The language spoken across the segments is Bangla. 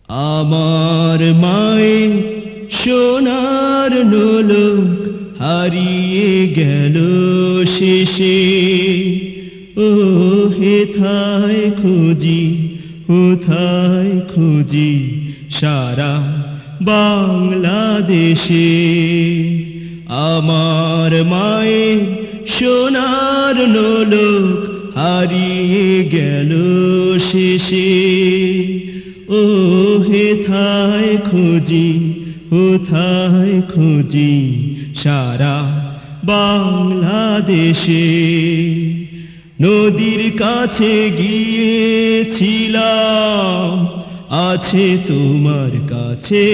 আমার মায়ের সোনার নোলক হারিয়ে গেল শেষে। ও হেথায় খুঁজি, কোথায় খুঁজি সারা বাংলাদেশে। আমার মায়ের সোনার নোলক হারিয়ে গেল শেষে। ও হেথায় খুঁজি, কোথায় খুঁজি সারা বাংলাদেশে। নদীর কাছে গিয়েছিলাম, আছে তোমার কাছে।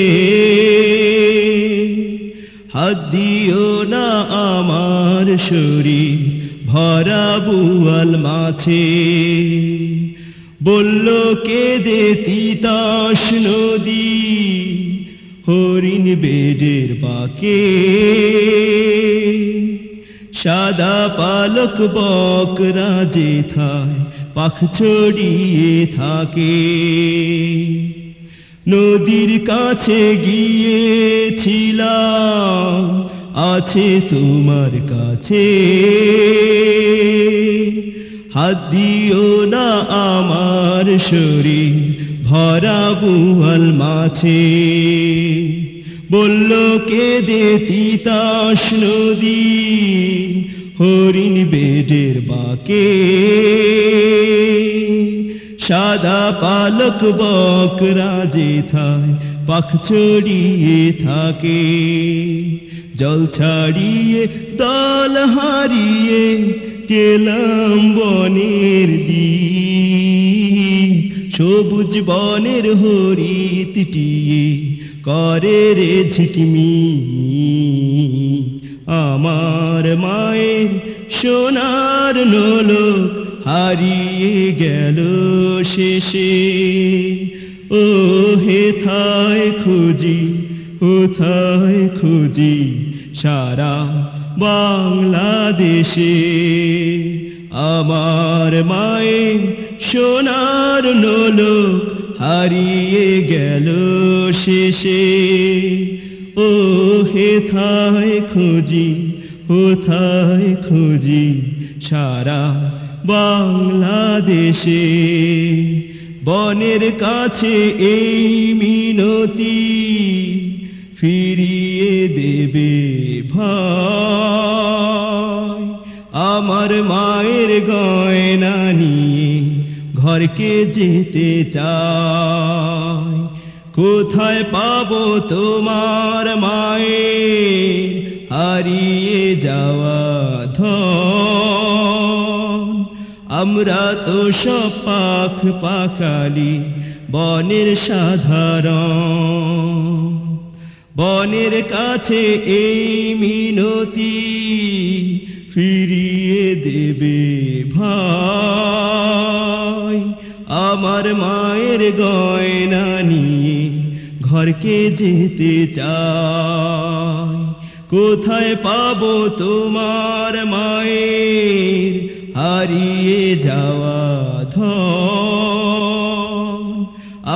হাত দিও না আমার শরীর ভরা বুয়াল মাছে। বলল কেঁদে তিতাস নদী হরিণ বেডের বাঁকে। সাদা পালক বকরা যেথায় পাখ ছড়িয়ে থাকে। নদীর কাছে গিয়েছিলাম, আছে তোমার কাছে। হাত দিও না আমার শরীর ভরা বুয়াল মাছে। বলল কেঁদে তিতাস নদী হরিণ বেডের বাঁকে। সাদা পালক বকরা যেথায় পাখ ছড়িয়ে থাকে। জল ছাড়িয়ে দল হারিয়ে গেলাম বনের দিক। সবুজ বনের হরিত টিয়ে করে রে ঝিকমিক। আমার মায়ের সোনার নোলক হারিয়ে গেল শেষে। ও হেথায় খুঁজি, কোথায় খুঁজি সারা বাংলাদেশে। আমার মায়ের সোনার নোলক হারিয়ে গেল শেষে। ও হেথায় খুঁজি, কোথায় খুঁজি সারা বাংলাদেশে। বনের কাছে এই মিনতি ফিরিয়ে দেবে ভাই। আমার মায়ের গয়না নিয়ে ঘরকে যেতে চাই। কোথায় পাবো তোমার মায়ের হারিয়ে যাওয়া ধন। আমরা তো সব পাখ পাখালি বনের সাধারণ। বনের কাছে এই মিনতি ফিরিয়ে দেবে ভাই। আমার মায়ের গয়না নিয়ে ঘরকে যেতে চাই। কোথায় পাবো তোমার মায়ের হারিয়ে যাওয়া ধন।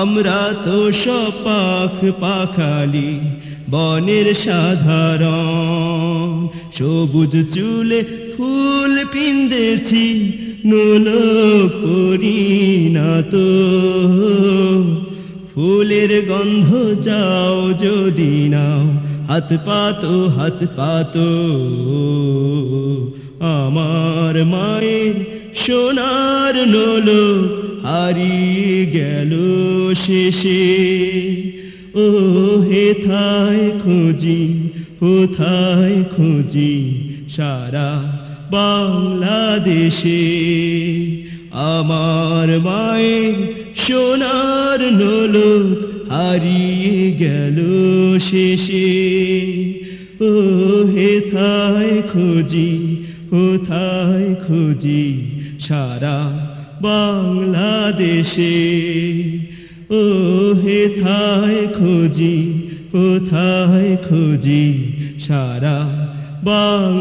আমরা তো সব পাখ পাখালি বনের সাধারণ। সবুজ চুলে ফুল পিন্দেছি নোলক পরিণত। ফুলের গন্ধ যাও যদি নাও, হাত পাতো হাত পাতো। আমার মায়ের সোনার নোলক হারিয়ে গেল শেষে। ও হেথায় খুঁজি, কোথায় খুঁজি সারা বাংলাদেশে। আমার মায়ের সোনার নোলক হারিয়ে গেল শেষে। ও হেথায় খুঁজি, কোথায় খুঁজি সারা বাংলাদেশে। ও হেথায় খুঁজি, কোথায় খুঁজি সারা বাংলাদেশে।